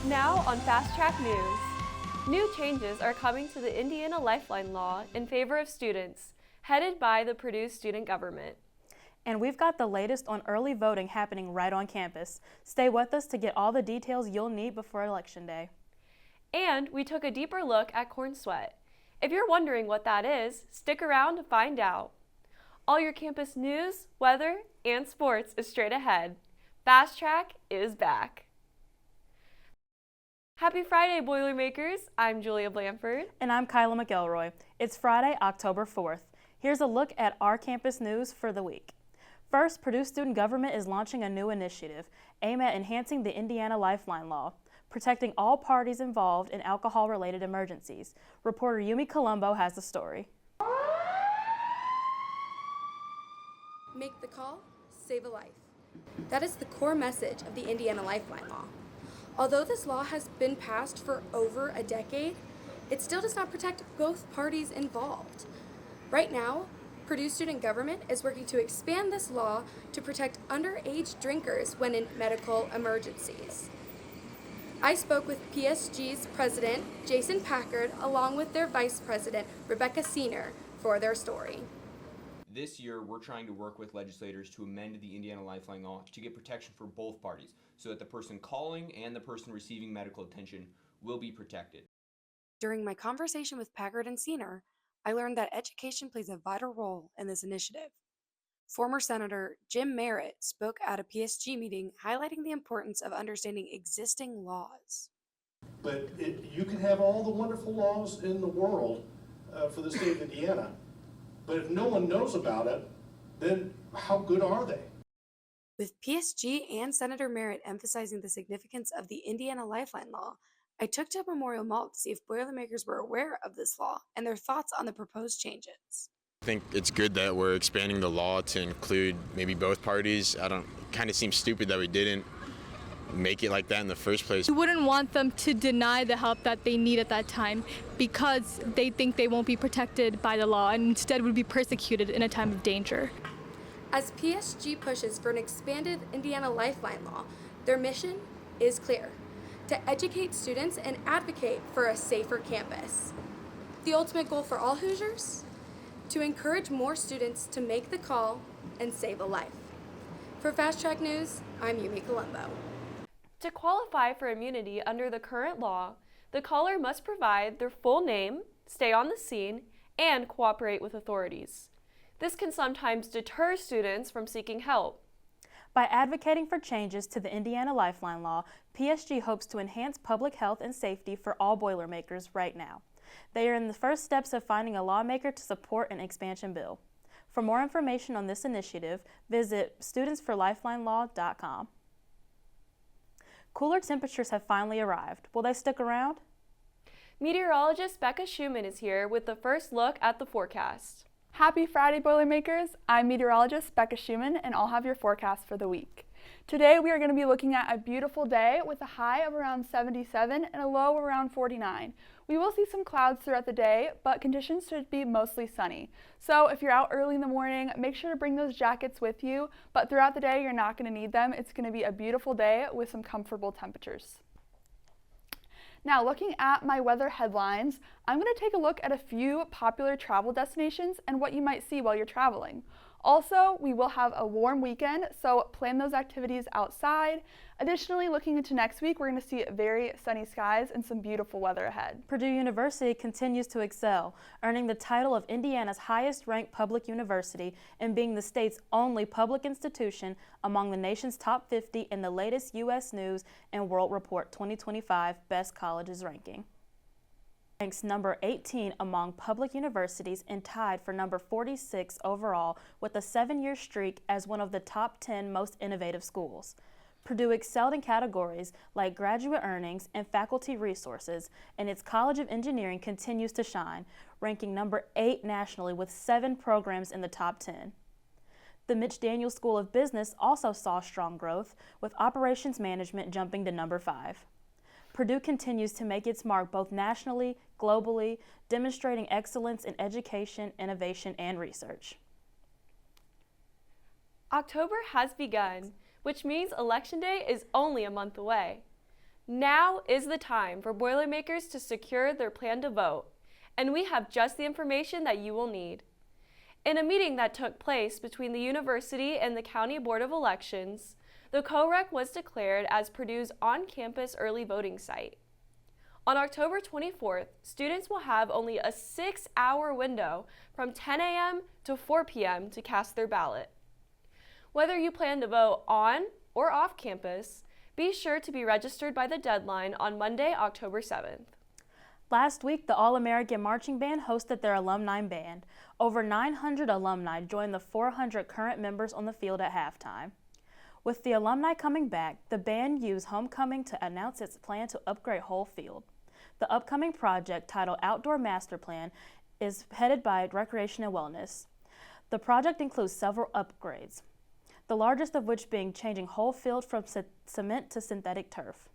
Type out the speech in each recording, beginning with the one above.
Now on Fast Track News. New changes are coming to the Indiana Lifeline Law in favor of students, headed by the Purdue student government. And we've got the latest on early voting happening right on campus. Stay with us to get all the details you'll need before Election Day. And we took a deeper look at corn sweat. If you're wondering what that is, stick around to find out. All your campus news, weather, and sports is straight ahead. Fast Track is back. Happy Friday, Boilermakers. I'm Julia Blanford. And I'm Kyla McElroy. It's Friday, October 4th. Here's a look at our campus news for the week. First, Purdue student government is launching a new initiative aimed at enhancing the Indiana Lifeline Law, protecting all parties involved in alcohol-related emergencies. Reporter Yumi Colombo has the story. Make the call, save a life. That is the core message of the Indiana Lifeline Law. Although this law has been passed for over a decade, it still does not protect both parties involved. Right now, Purdue student government is working to expand this law to protect underage drinkers when in medical emergencies. I spoke with PSG's president, Jason Packard, along with their vice president, Rebecca Seener, for their story. This year, we're trying to work with legislators to amend the Indiana Lifeline Law to get protection for both parties so that the person calling and the person receiving medical attention will be protected. During my conversation with Packard and Seener, I learned that education plays a vital role in this initiative. Former Senator Jim Merritt spoke at a PSG meeting highlighting the importance of understanding existing laws. But you can have all the wonderful laws in the world for the state of Indiana, but if no one knows about it, then how good are they? With PSG and Senator Merritt emphasizing the significance of the Indiana Lifeline Law, I took to Memorial Mall to see if Boilermakers were aware of this law and their thoughts on the proposed changes. I think it's good that we're expanding the law to include maybe both parties. It kind of seems stupid that we didn't make it like that in the first place. We wouldn't want them to deny the help that they need at that time because they think they won't be protected by the law and instead would be persecuted in a time of danger. As PSG pushes for an expanded Indiana Lifeline Law, their mission is clear: to educate students and advocate for a safer campus. The ultimate goal for all Hoosiers? To encourage more students to make the call and save a life. For Fast Track News, I'm Yumi Colombo. To qualify for immunity under the current law, the caller must provide their full name, stay on the scene, and cooperate with authorities. This can sometimes deter students from seeking help. By advocating for changes to the Indiana Lifeline Law, PSG hopes to enhance public health and safety for all Boilermakers right now. They are in the first steps of finding a lawmaker to support an expansion bill. For more information on this initiative, visit studentsforlifelinelaw.com. Cooler temperatures have finally arrived. Will they stick around? Meteorologist Becca Schumann is here with the first look at the forecast. Happy Friday, Boilermakers. I'm meteorologist Becca Schumann, and I'll have your forecast for the week. Today, we are going to be looking at a beautiful day with a high of around 77 and a low around 49. We will see some clouds throughout the day, but conditions should be mostly sunny. So if you're out early in the morning, make sure to bring those jackets with you, but throughout the day, you're not going to need them. It's going to be a beautiful day with some comfortable temperatures. Now, looking at my weather headlines, I'm going to take a look at a few popular travel destinations and what you might see while you're traveling. Also, we will have a warm weekend, so plan those activities outside. Additionally, looking into next week, we're going to see very sunny skies and some beautiful weather ahead. Purdue University continues to excel, earning the title of Indiana's highest-ranked public university and being the state's only public institution among the nation's top 50 in the latest U.S. News and World Report 2025 Best Colleges ranking. Ranks number 18 among public universities and tied for number 46 overall with a 7-year streak as one of the top 10 most innovative schools. Purdue excelled in categories like graduate earnings and faculty resources, and its College of Engineering continues to shine, ranking number 8 nationally with 7 programs in the top 10. The Mitch Daniels School of Business also saw strong growth, with operations management jumping to number 5. Purdue continues to make its mark both nationally, globally, demonstrating excellence in education, innovation, and research. October has begun, which means Election Day is only a month away. Now is the time for Boilermakers to secure their plan to vote, and we have just the information that you will need. In a meeting that took place between the university and the County Board of Elections, the COREC was declared as Purdue's on-campus early voting site. On October 24th, students will have only a 6-hour window from 10 a.m. to 4 p.m. to cast their ballot. Whether you plan to vote on or off campus, be sure to be registered by the deadline on Monday, October 7th. Last week, the All-American Marching Band hosted their alumni band. Over 900 alumni joined the 400 current members on the field at halftime. With the alumni coming back, the band used homecoming to announce its plan to upgrade whole field. The upcoming project, titled Outdoor Master Plan, is headed by Recreation and Wellness. The project includes several upgrades, the largest of which being changing whole field from cement to synthetic turf.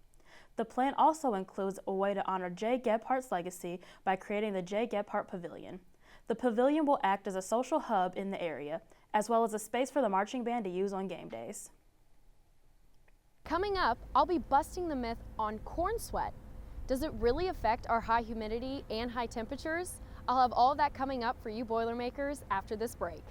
The plan also includes a way to honor Jay Gebhardt's legacy by creating the Jay Gebhardt Pavilion. The pavilion will act as a social hub in the area, as well as a space for the marching band to use on game days. Coming up, I'll be busting the myth on corn sweat. Does it really affect our high humidity and high temperatures? I'll have all of that coming up for you Boilermakers after this break.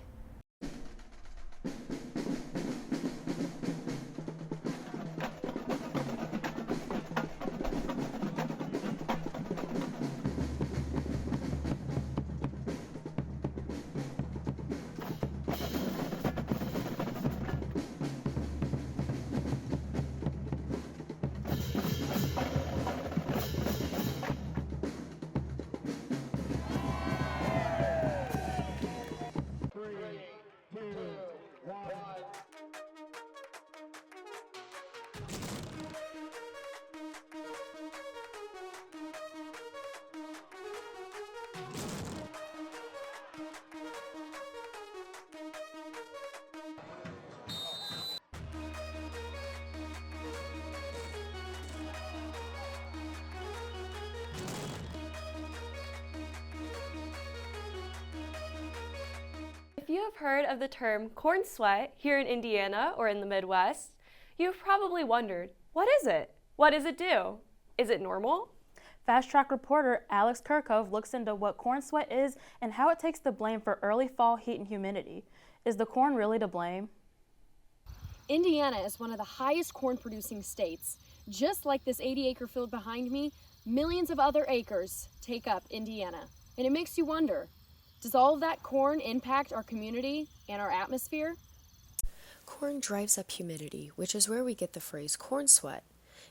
If you have heard of the term corn sweat here in Indiana or in the Midwest, you've probably wondered, what is it? What does it do? Is it normal? Fast Track reporter Alex Kirkove looks into what corn sweat is and how it takes the blame for early fall heat and humidity. Is the corn really to blame? Indiana is one of the highest corn producing states. Just like this 80-acre field behind me, millions of other acres take up Indiana. And it makes you wonder, does all of that corn impact our community and our atmosphere? Corn drives up humidity, which is where we get the phrase corn sweat.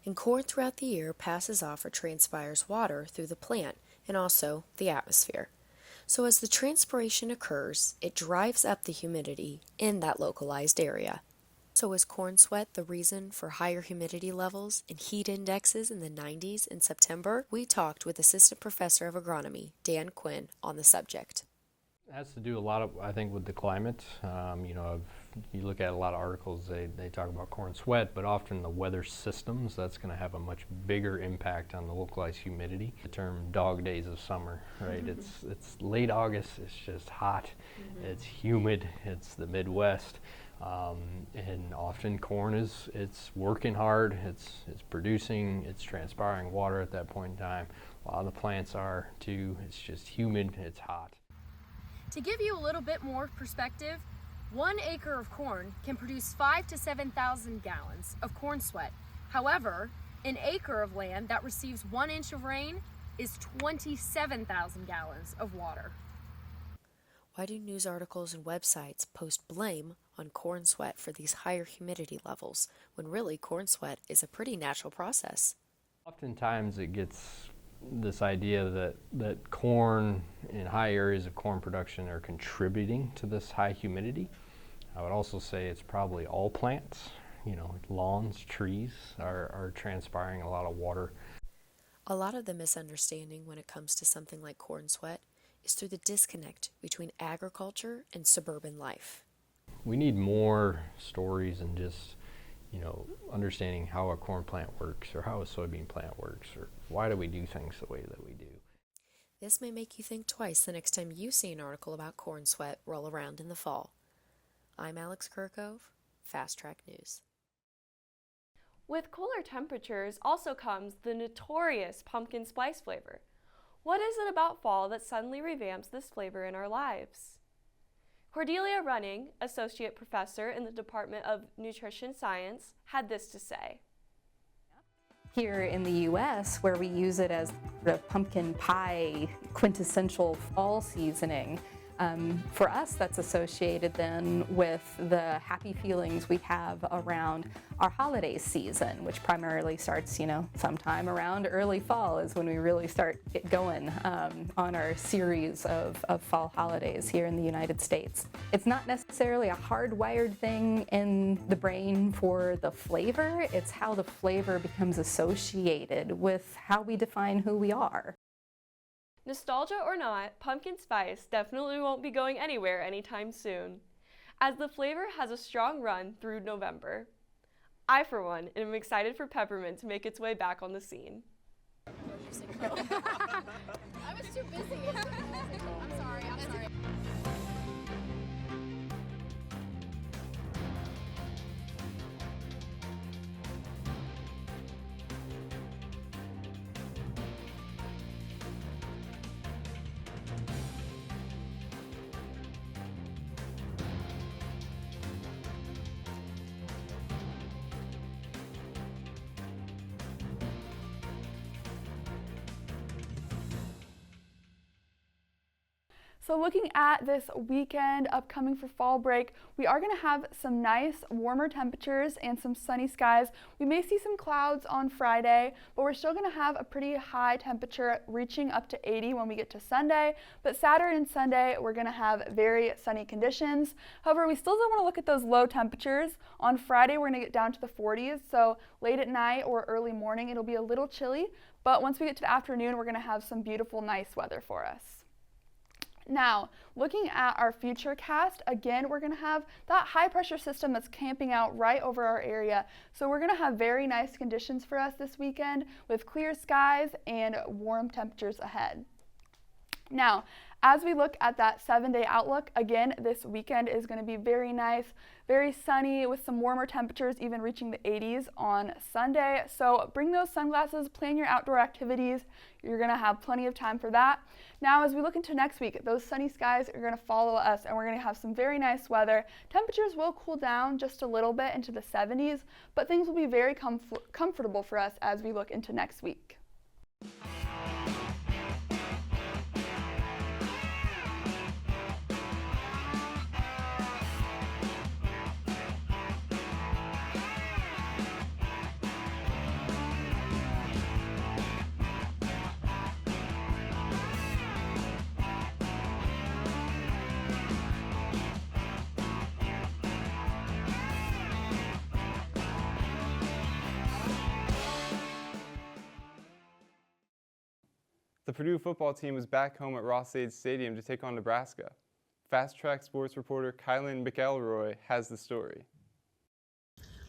And corn throughout the year passes off or transpires water through the plant and also the atmosphere. So as the transpiration occurs, it drives up the humidity in that localized area. So is corn sweat the reason for higher humidity levels and heat indexes in the 90s in September? We talked with Assistant Professor of Agronomy, Dan Quinn, on the subject. It has to do a lot of, I think, with the climate. You look at a lot of articles, they talk about corn sweat, but often the weather systems, that's going to have a much bigger impact on the localized humidity. The term dog days of summer, right? It's late August, it's just hot, it's humid, it's the Midwest, and often corn it's working hard, it's producing, it's transpiring water at that point in time. A lot of the plants are too, it's just humid, it's hot. To give you a little bit more perspective, 1 acre of corn can produce 5,000 to 7,000 gallons of corn sweat. However, an acre of land that receives 1 inch of rain is 27,000 gallons of water. Why do news articles and websites post blame on corn sweat for these higher humidity levels when really corn sweat is a pretty natural process? Oftentimes it gets this idea that corn in high areas of corn production are contributing to this high humidity. I would also say it's probably all plants, lawns, trees are transpiring a lot of water. A lot of the misunderstanding when it comes to something like corn sweat is through the disconnect between agriculture and suburban life. We need more stories and just understanding how a corn plant works or how a soybean plant works or why do we do things the way that we do. This may make you think twice the next time you see an article about corn sweat roll around in the fall. I'm Alex Kirkove, Fast Track News. With cooler temperatures also comes the notorious pumpkin spice flavor. What is it about fall that suddenly revamps this flavor in our lives? Cordelia Running, Associate Professor in the Department of Nutrition Science, had this to say. Here in the U.S., where we use it as the pumpkin pie quintessential fall seasoning, for us that's associated then with the happy feelings we have around our holiday season, which primarily starts, sometime around early fall is when we really start get going on our series of fall holidays here in the United States. It's not necessarily a hardwired thing in the brain for the flavor, it's how the flavor becomes associated with how we define who we are. Nostalgia or not, pumpkin spice definitely won't be going anywhere anytime soon, as the flavor has a strong run through November. I, for one, am excited for peppermint to make its way back on the scene. I was too busy. I'm sorry. So looking at this weekend upcoming for fall break, we are going to have some nice warmer temperatures and some sunny skies. We may see some clouds on Friday, but we're still going to have a pretty high temperature reaching up to 80 when we get to Sunday. But Saturday and Sunday, we're going to have very sunny conditions. However, we still don't want to look at those low temperatures. On Friday, we're going to get down to the 40s, so late at night or early morning, it'll be a little chilly. But once we get to the afternoon, we're going to have some beautiful, nice weather for us. Now, looking at our future cast, again, we're going to have that high pressure system that's camping out right over our area. So we're going to have very nice conditions for us this weekend with clear skies and warm temperatures ahead. Now, as we look at that 7-day outlook, again, this weekend is going to be very nice, very sunny with some warmer temperatures, even reaching the 80s on Sunday. So bring those sunglasses, plan your outdoor activities. You're going to have plenty of time for that. Now, as we look into next week, those sunny skies are going to follow us and we're going to have some very nice weather. Temperatures will cool down just a little bit into the 70s, but things will be very comfortable for us as we look into next week. The Purdue football team was back home at Ross-Ade Stadium to take on Nebraska. Fast Track sports reporter Kylan McElroy has the story.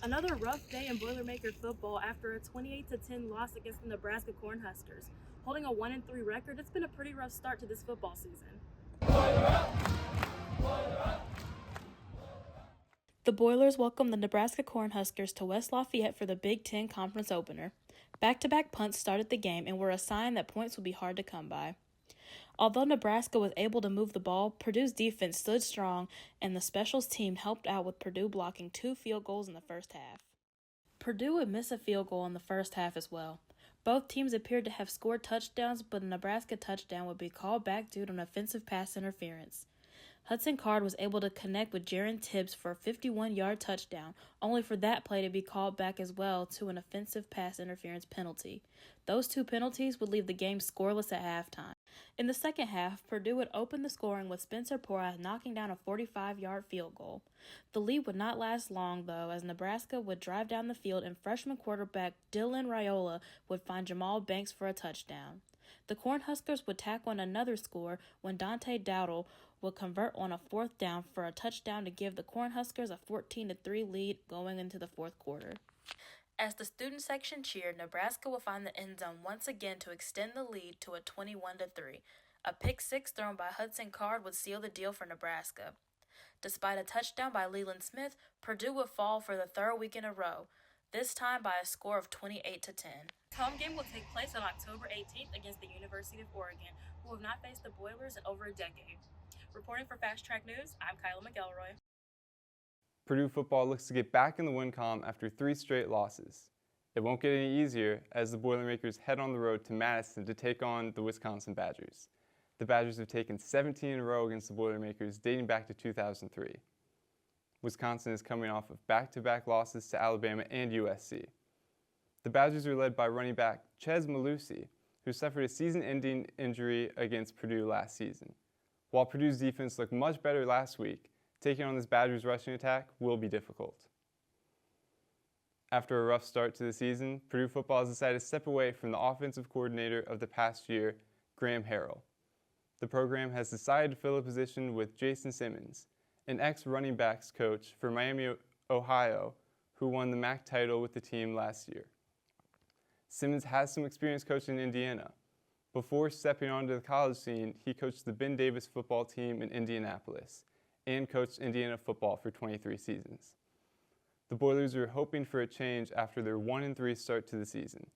Another rough day in Boilermaker football after a 28-10 loss against the Nebraska Cornhuskers. Holding a 1-3 record, it's been a pretty rough start to this football season. The Boilers welcomed the Nebraska Cornhuskers to West Lafayette for the Big Ten Conference opener. Back-to-back punts started the game and were a sign that points would be hard to come by. Although Nebraska was able to move the ball, Purdue's defense stood strong and the specials team helped out with Purdue blocking 2 field goals in the first half. Purdue would miss a field goal in the first half as well. Both teams appeared to have scored touchdowns, but a Nebraska touchdown would be called back due to an offensive pass interference. Hudson Card was able to connect with Jaron Tibbs for a 51-yard touchdown, only for that play to be called back as well to an offensive pass interference penalty. Those 2 penalties would leave the game scoreless at halftime. In the second half, Purdue would open the scoring with Spencer Porath knocking down a 45-yard field goal. The lead would not last long, though, as Nebraska would drive down the field and freshman quarterback Dylan Raiola would find Jamal Banks for a touchdown. The Cornhuskers would tack on another score when Dante Dowdle would convert on a 4th down for a touchdown to give the Cornhuskers a 14-3 lead going into the 4th quarter. As the student section cheered, Nebraska would find the end zone once again to extend the lead to a 21-3. A pick 6 thrown by Hudson Card would seal the deal for Nebraska. Despite a touchdown by Leland Smith, Purdue would fall for the 3rd week in a row. this time by a score of 28-10. The home game will take place on October 18th against the University of Oregon, who have not faced the Boilers in over a decade. Reporting for Fast Track News, I'm Kyla McElroy. Purdue football looks to get back in the win column after 3 straight losses. It won't get any easier as the Boilermakers head on the road to Madison to take on the Wisconsin Badgers. The Badgers have taken 17 in a row against the Boilermakers dating back to 2003. Wisconsin is coming off of back-to-back losses to Alabama and USC. The Badgers are led by running back Chez Malusi, who suffered a season-ending injury against Purdue last season. While Purdue's defense looked much better last week, taking on this Badgers rushing attack will be difficult. After a rough start to the season, Purdue football has decided to step away from the offensive coordinator of the past year, Graham Harrell. The program has decided to fill a position with Jason Simmons, an ex-running backs coach for Miami, Ohio, who won the MAC title with the team last year. Simmons has some experience coaching in Indiana. Before stepping onto the college scene, he coached the Ben Davis football team in Indianapolis and coached Indiana football for 23 seasons. The Boilers are hoping for a change after their 1-3 start to the season.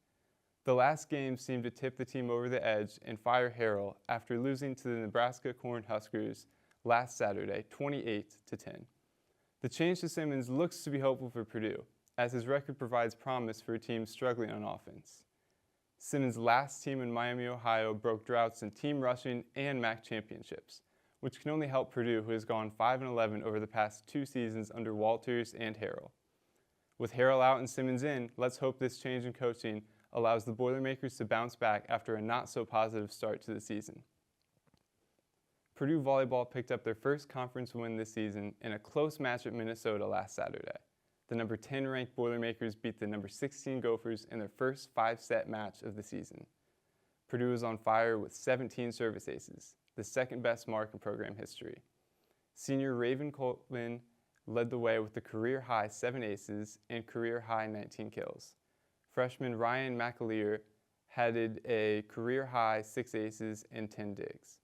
The last game seemed to tip the team over the edge and fire Harrell after losing to the Nebraska Cornhuskers last Saturday, 28-10. The change to Simmons looks to be hopeful for Purdue, as his record provides promise for a team struggling on offense. Simmons' last team in Miami, Ohio broke droughts in team rushing and MAC championships, which can only help Purdue, who has gone 5-11 over the past 2 seasons under Walters and Harrell. With Harrell out and Simmons in, let's hope this change in coaching allows the Boilermakers to bounce back after a not-so-positive start to the season. Purdue volleyball picked up their first conference win this season in a close match at Minnesota last Saturday. The number 10 ranked Boilermakers beat the number 16 Gophers in their first 5-set match of the season. Purdue was on fire with 17 service aces, the second best mark in program history. Senior Raven Coltman led the way with the career-high 7 aces and career-high 19 kills. Freshman Ryan McAleer headed a career-high 6 aces and 10 digs.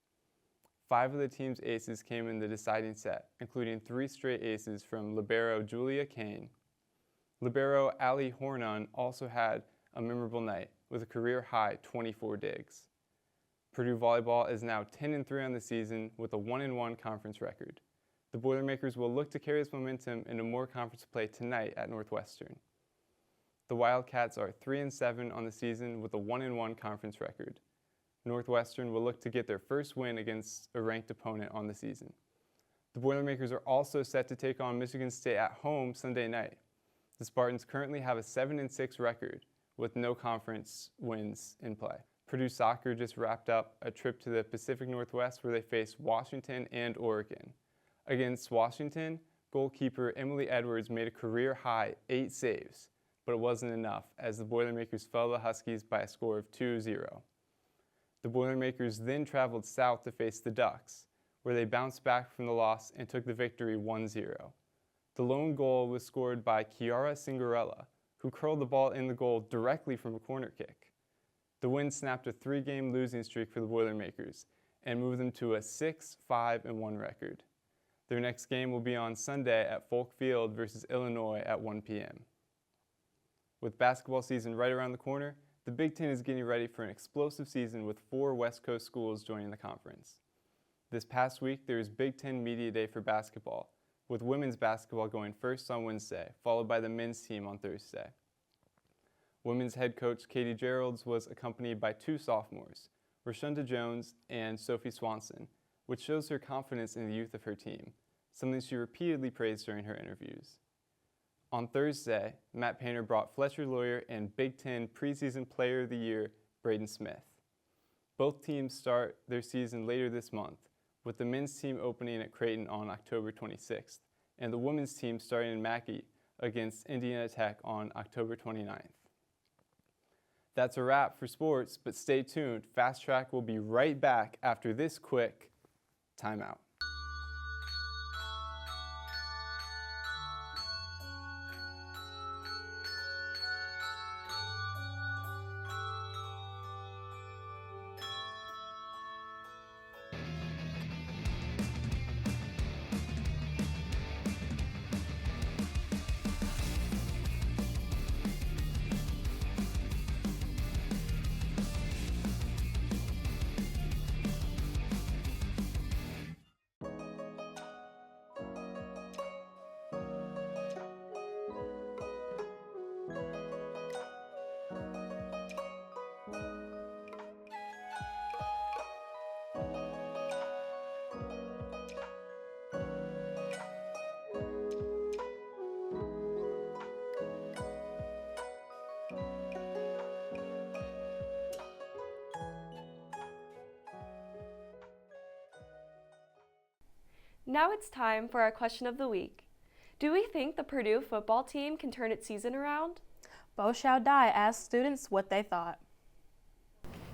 5 of the team's aces came in the deciding set, including 3 straight aces from libero Julia Kane. Libero Ali Hornun also had a memorable night with a career-high 24 digs. Purdue volleyball is now 10-3 on the season with a 1-1 conference record. The Boilermakers will look to carry this momentum into more conference play tonight at Northwestern. The Wildcats are 3-7 on the season with a 1-1 conference record. Northwestern will look to get their first win against a ranked opponent on the season. The Boilermakers are also set to take on Michigan State at home Sunday night. The Spartans currently have a 7-6 record with no conference wins in play. Purdue soccer just wrapped up a trip to the Pacific Northwest where they faced Washington and Oregon. Against Washington, goalkeeper Emily Edwards made a career-high 8 saves, but it wasn't enough as the Boilermakers fell to the Huskies by a score of 2-0. The Boilermakers then traveled south to face the Ducks, where they bounced back from the loss and took the victory 1-0. The lone goal was scored by Chiara Cingarella, who curled the ball in the goal directly from a corner kick. The win snapped a 3-game losing streak for the Boilermakers and moved them to a 6-5-1 record. Their next game will be on Sunday at Folk Field versus Illinois at 1 p.m. With basketball season right around the corner, the Big Ten is getting ready for an explosive season with 4 West Coast schools joining the conference. This past week, there is Big Ten Media Day for basketball, with women's basketball going first on Wednesday, followed by the men's team on Thursday. Women's head coach Katie Geralds was accompanied by 2 sophomores, Rashunda Jones and Sophie Swanson, which shows her confidence in the youth of her team, something she repeatedly praised during her interviews. On Thursday, Matt Painter brought Fletcher Lawyer and Big Ten Preseason Player of the Year, Braden Smith. Both teams start their season later this month, with the men's team opening at Creighton on October 26th, and the women's team starting in Mackey against Indiana Tech on October 29th. That's a wrap for sports, but stay tuned. Fast Track will be right back after this quick timeout. Now it's time for our question of the week. Do we think the Purdue football team can turn its season around? Bo Shao Dai asked students what they thought.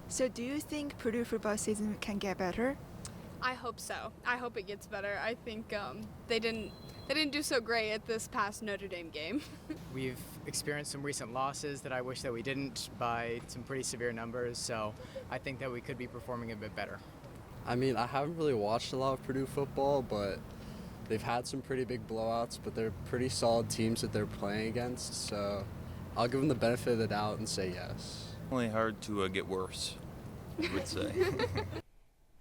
So do you think Purdue football season can get better? I hope so. I hope it gets better. I think they didn't do so great at this past Notre Dame game. We've experienced some recent losses that I wish that we didn't by some pretty severe numbers, so I think that we could be performing a bit better. I mean, I haven't really watched a lot of Purdue football, but they've had some pretty big blowouts, but they're pretty solid teams that they're playing against, so I'll give them the benefit of the doubt and say yes. Only hard to get worse, I would say.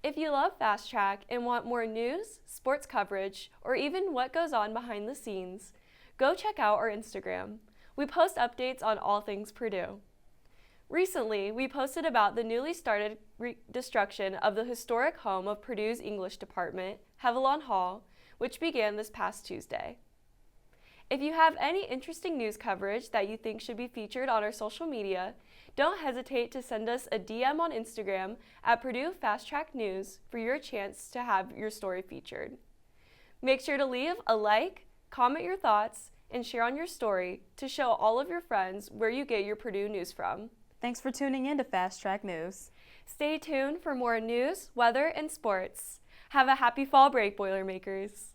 If you love Fast Track and want more news, sports coverage, or even what goes on behind the scenes, go check out our Instagram. We post updates on all things Purdue. Recently, we posted about the newly started destruction of the historic home of Purdue's English department, Hevelon Hall, which began this past Tuesday. If you have any interesting news coverage that you think should be featured on our social media, don't hesitate to send us a DM on Instagram at Purdue Fast Track News for your chance to have your story featured. Make sure to leave a like, comment your thoughts, and share on your story to show all of your friends where you get your Purdue news from. Thanks for tuning in to Fast Track News. Stay tuned for more news, weather, and sports. Have a happy fall break, Boilermakers.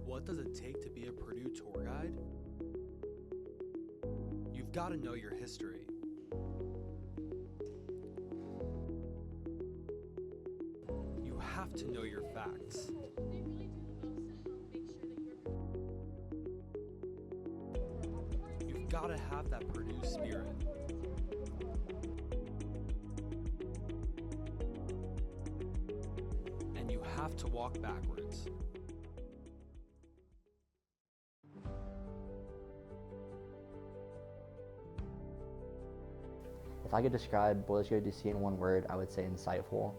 What does it take to be a Purdue tour guide? You've got to know your history. You have to know your facts. You've got to have that Purdue spirit. And you have to walk backwards. If I could describe Boilers Go to DC in one word, I would say insightful.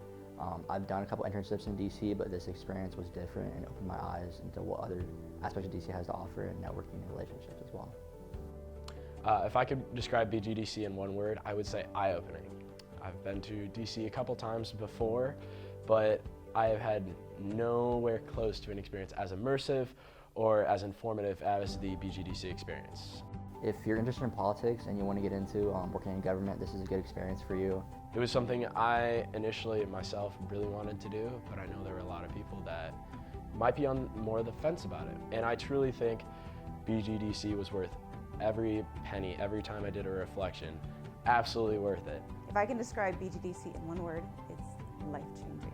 I've done a couple internships in DC, but this experience was different and opened my eyes into what other aspects of DC has to offer in networking and relationships as well. If I could describe BGDC in one word, I would say eye-opening. I've been to DC a couple times before, but I have had nowhere close to an experience as immersive or as informative as the BGDC experience. If you're interested in politics and you want to get into working in government, this is a good experience for you. It was something I initially myself really wanted to do, but I know there were a lot of people that might be on more of the fence about it. And I truly think BGDC was worth every penny, every time I did a reflection. Absolutely worth it. If I can describe BGDC in one word, it's life-changing.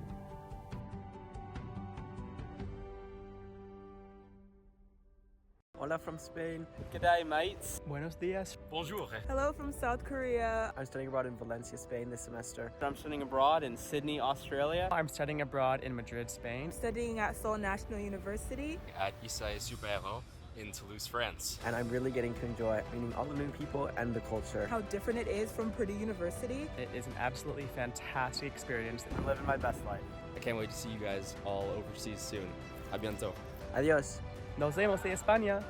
Hola from Spain. G'day, mates. Buenos dias. Bonjour. Hello from South Korea. I'm studying abroad in Valencia, Spain this semester. I'm studying abroad in Sydney, Australia. I'm studying abroad in Madrid, Spain. I'm studying at Seoul National University. At Issy Supero in Toulouse, France. And I'm really getting to enjoy meeting all the new people and the culture. How different it is from Purdue University. It is an absolutely fantastic experience. I'm living my best life. I can't wait to see you guys all overseas soon. A bientôt. Adios. Nos vemos en España.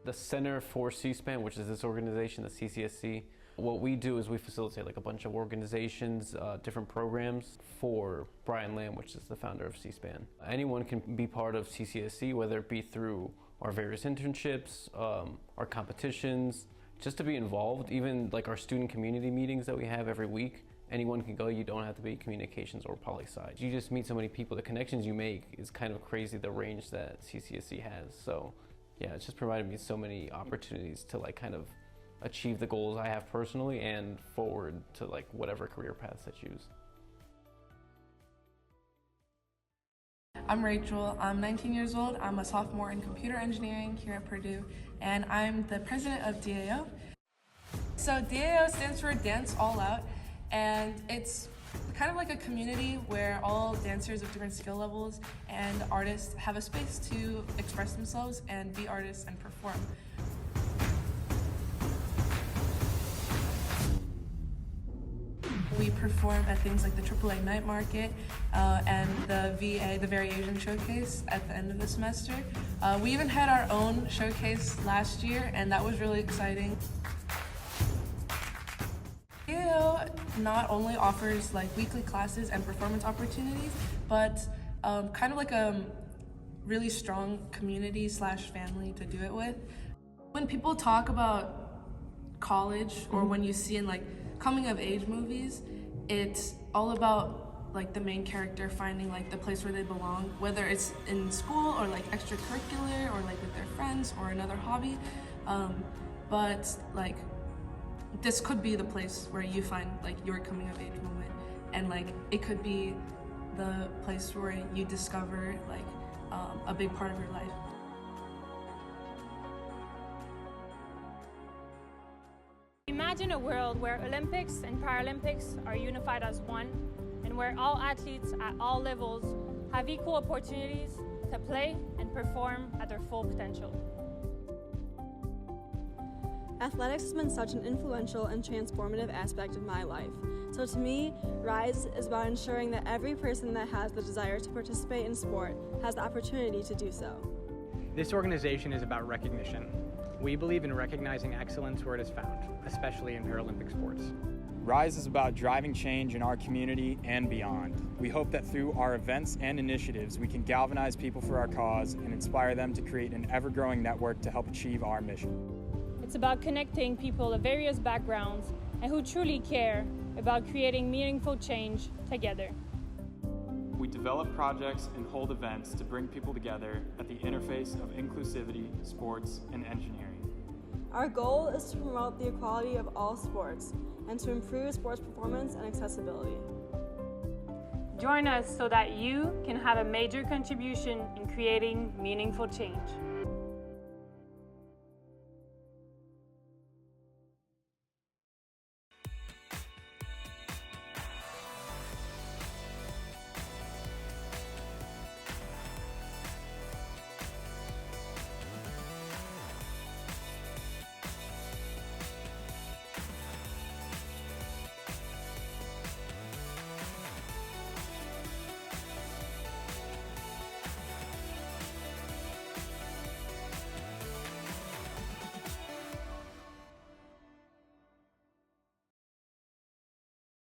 The Center for C-SPAN, which is this organization, the CCSC, what we do is we facilitate like a bunch of organizations, different programs for Brian Lamb, which is the founder of C-SPAN. Anyone can be part of CCSC, whether it be through our various internships, our competitions, just to be involved, even like our student community meetings that we have every week. Anyone can go, you don't have to be communications or poli-sci. You just meet so many people, the connections you make is kind of crazy, the range that CCSC has. So yeah, it's just provided me so many opportunities to like kind of achieve the goals I have personally and forward to like whatever career paths I choose. I'm Rachel, I'm 19 years old, I'm a sophomore in computer engineering here at Purdue, and I'm the president of DAO. So DAO stands for Dance All Out, and it's kind of like a community where all dancers of different skill levels and artists have a space to express themselves and be artists and perform. We perform at things like the AAA Night Market and the VA, the Variation Showcase, at the end of the semester. We even had our own showcase last year, and that was really exciting. DAO not only offers like weekly classes and performance opportunities, but kind of like a really strong community / family to do it with. When people talk about college, or when you see in like coming of age movies, it's all about like the main character finding like the place where they belong, whether it's in school or like extracurricular or like with their friends or another hobby. But like this could be the place where you find like your coming of age moment, and like it could be the place where you discover like a big part of your life. Imagine a world where Olympics and Paralympics are unified as one, and where all athletes at all levels have equal opportunities to play and perform at their full potential. Athletics has been such an influential and transformative aspect of my life. So to me, RISE is about ensuring that every person that has the desire to participate in sport has the opportunity to do so. This organization is about recognition. We believe in recognizing excellence where it is found, especially in Paralympic sports. RISE is about driving change in our community and beyond. We hope that through our events and initiatives, we can galvanize people for our cause and inspire them to create an ever-growing network to help achieve our mission. It's about connecting people of various backgrounds and who truly care about creating meaningful change together. We develop projects and hold events to bring people together at the interface of inclusivity, sports, and engineering. Our goal is to promote the equality of all sports and to improve sports performance and accessibility. Join us so that you can have a major contribution in creating meaningful change.